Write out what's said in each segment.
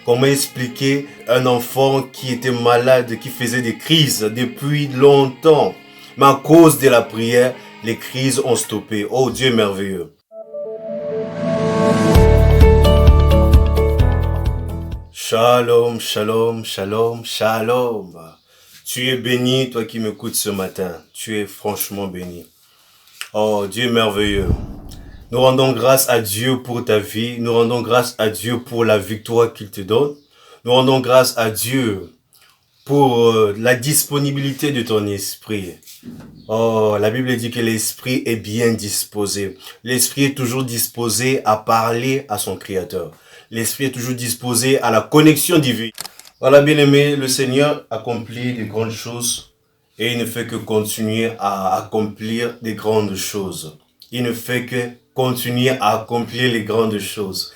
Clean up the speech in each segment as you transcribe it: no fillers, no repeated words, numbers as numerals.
Comment expliquer un enfant qui était malade, qui faisait des crises depuis longtemps? Mais à cause de la prière, les crises ont stoppé. Oh Dieu merveilleux. Shalom, shalom, shalom, shalom. Tu es béni, toi qui m'écoutes ce matin. Tu es franchement béni. Oh Dieu merveilleux. Nous rendons grâce à Dieu pour ta vie. Nous rendons grâce à Dieu pour la victoire qu'il te donne. Nous rendons grâce à Dieu pour la disponibilité de ton esprit. Oh, la Bible dit que l'esprit est bien disposé. L'esprit est toujours disposé à parler à son Créateur. L'esprit est toujours disposé à la connexion divine. Voilà, bien-aimé, le Seigneur accomplit de grandes choses et il ne fait que continuer à accomplir des grandes choses. Il ne fait que continuer à accomplir les grandes choses.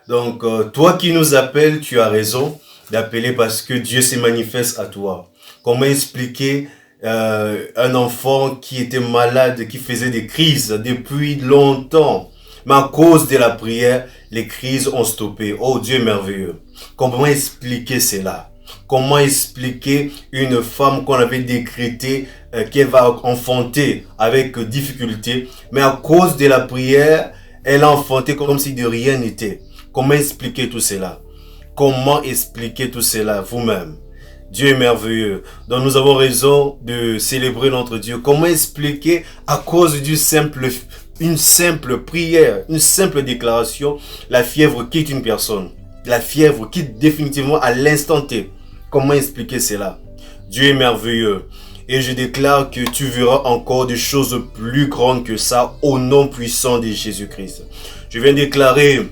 Donc, toi qui nous appelles, tu as raison d'appeler parce que Dieu se manifeste à toi. Comment expliquer un enfant qui était malade, qui faisait des crises depuis longtemps? Mais à cause de la prière, les crises ont stoppé. Oh Dieu merveilleux. Comment expliquer cela? Comment expliquer une femme qu'on avait décrété qu'elle va enfanter avec difficulté, mais à cause de la prière, elle a enfanté comme si de rien n'était. Comment expliquer tout cela? Comment expliquer tout cela vous-même? Dieu est merveilleux. Donc nous avons raison de célébrer notre Dieu. Comment expliquer à cause une simple prière, une simple déclaration, la fièvre quitte une personne. La fièvre quitte définitivement à l'instant T. Comment expliquer cela? Dieu est merveilleux. Et je déclare que tu verras encore des choses plus grandes que ça au nom puissant de Jésus-Christ. Je viens déclarer,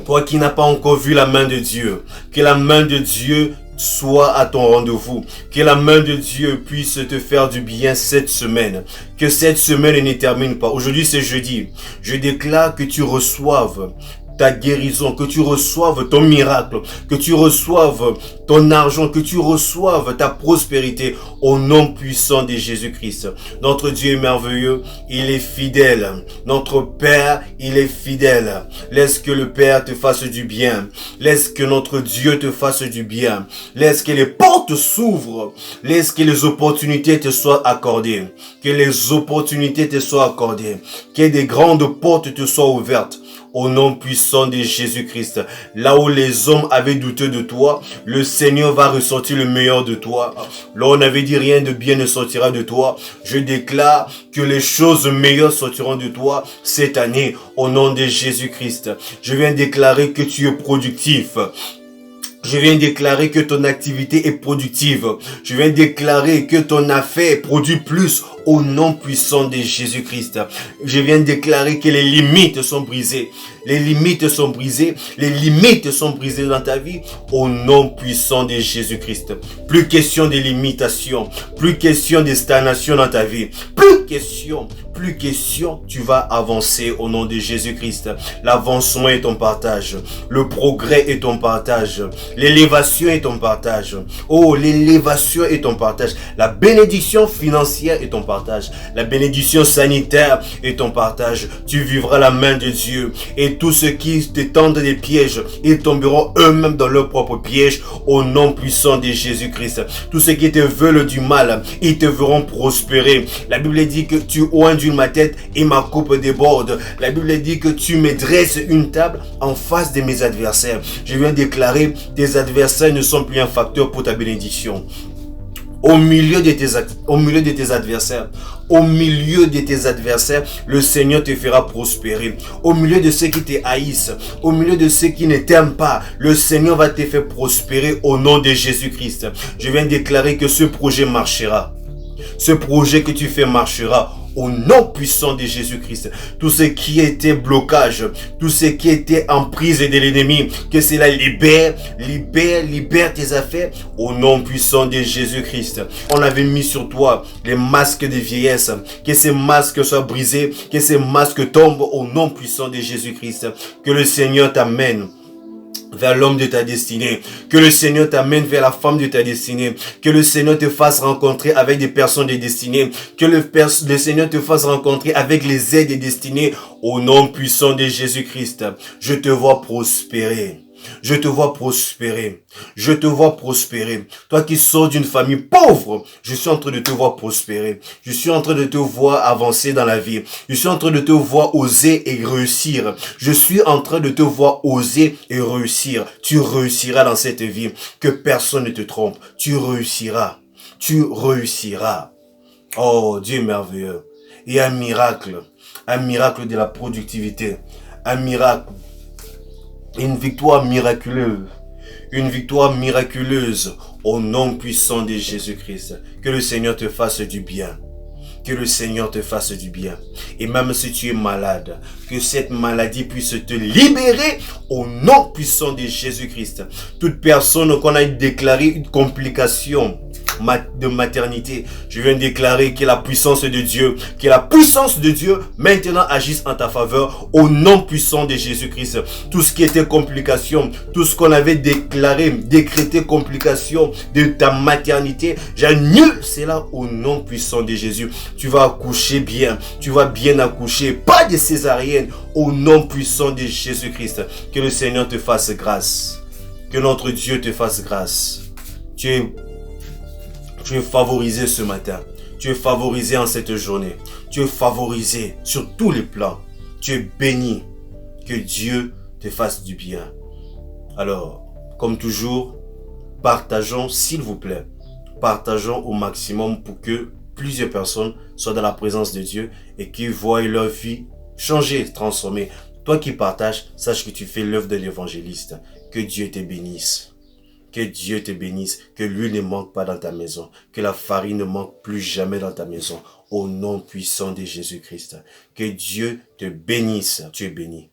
toi qui n'as pas encore vu la main de Dieu, que la main de Dieu soit à ton rendez-vous, que la main de Dieu puisse te faire du bien cette semaine, que cette semaine ne termine pas. Aujourd'hui c'est jeudi, je déclare que tu reçoives ta guérison, que tu reçoives ton miracle, que tu reçoives ton argent, que tu reçoives ta prospérité au nom puissant de Jésus-Christ. Notre Dieu est merveilleux, il est fidèle. Notre Père, il est fidèle. Laisse que le Père te fasse du bien. Laisse que notre Dieu te fasse du bien. Laisse que les portes s'ouvrent. Laisse que les opportunités te soient accordées. Que les opportunités te soient accordées. Que des grandes portes te soient ouvertes. Au nom puissant de Jésus-Christ. Là où les hommes avaient douté de toi, le Seigneur va ressortir le meilleur de toi. Là où on avait dit rien de bien ne sortira de toi, je déclare que les choses meilleures sortiront de toi cette année au nom de Jésus-Christ. Je viens déclarer que tu es productif. Je viens déclarer que ton activité est productive. Je viens déclarer que ton affaire produit plus au nom puissant de Jésus-Christ. Je viens déclarer que les limites sont brisées. Les limites sont brisées. Les limites sont brisées dans ta vie au nom puissant de Jésus-Christ. Plus question de limitation. Plus question de stagnation dans ta vie. Plus question, tu vas avancer au nom de Jésus-Christ. L'avancement est ton partage. Le progrès est ton partage. L'élévation est ton partage. Oh, l'élévation est ton partage. La bénédiction financière est ton partage. La bénédiction sanitaire est ton partage. Tu vivras la main de Dieu. Et tous ceux qui te tendent des pièges, ils tomberont eux-mêmes dans leurs propres pièges au nom puissant de Jésus-Christ. Tous ceux qui te veulent du mal, ils te verront prospérer. La Bible dit que tu oins ma tête et ma coupe déborde. La Bible dit que tu me dresses une table en face de mes adversaires. Je viens déclarer, tes adversaires ne sont plus un facteur pour ta bénédiction. Au milieu de tes adversaires, le Seigneur te fera prospérer. Au milieu de ceux qui te haïssent, au milieu de ceux qui ne t'aiment pas, le Seigneur va te faire prospérer au nom de Jésus-Christ. Je viens déclarer que ce projet marchera. Ce projet que tu fais marchera au nom puissant de Jésus-Christ. Tout ce qui était blocage, tout ce qui était emprise de l'ennemi, que cela libère tes affaires au nom puissant de Jésus-Christ. On avait mis sur toi les masques de vieillesse, que ces masques soient brisés, que ces masques tombent au nom puissant de Jésus-Christ. Que le Seigneur t'amène vers l'homme de ta destinée. Que le Seigneur t'amène vers la femme de ta destinée. Que le Seigneur te fasse rencontrer avec des personnes de destinée. Que le Seigneur te fasse rencontrer avec les aides de destinée. Au nom puissant de Jésus-Christ, je te vois prospérer. Je te vois prospérer. Je te vois prospérer. Toi qui sors d'une famille pauvre, je suis en train de te voir prospérer. Je suis en train de te voir avancer dans la vie. Je suis en train de te voir oser et réussir. Je suis en train de te voir oser et réussir. Tu réussiras dans cette vie. Que personne ne te trompe. Tu réussiras. Tu réussiras. Oh, Dieu est merveilleux. Et un miracle de la productivité, un miracle, une victoire miraculeuse au nom puissant de Jésus-Christ. Que le Seigneur te fasse du bien. Que le Seigneur te fasse du bien. Et même si tu es malade, que cette maladie puisse te libérer au nom puissant de Jésus-Christ. Toute personne qu'on a déclaré une complication de maternité, je viens de déclarer que la puissance de Dieu maintenant agisse en ta faveur au nom puissant de Jésus-Christ. Tout ce qui était complication, tout ce qu'on avait décrété complication de ta maternité, j'annule cela au nom puissant de Jésus. Tu vas accoucher bien, tu vas bien accoucher, pas de césarienne, au nom puissant de Jésus-Christ. Que le Seigneur te fasse grâce, que notre Dieu te fasse grâce. Tu es favorisé ce matin. Tu es favorisé en cette journée. Tu es favorisé sur tous les plans. Tu es béni. Que Dieu te fasse du bien. Alors, comme toujours, partageons s'il vous plaît. Partageons au maximum pour que plusieurs personnes soient dans la présence de Dieu et qu'ils voient leur vie changer, transformer. Toi qui partages, sache que tu fais l'œuvre de l'évangéliste. Que Dieu te bénisse. Que Dieu te bénisse, que l'huile ne manque pas dans ta maison, que la farine ne manque plus jamais dans ta maison, au nom puissant de Jésus-Christ. Que Dieu te bénisse, tu es béni.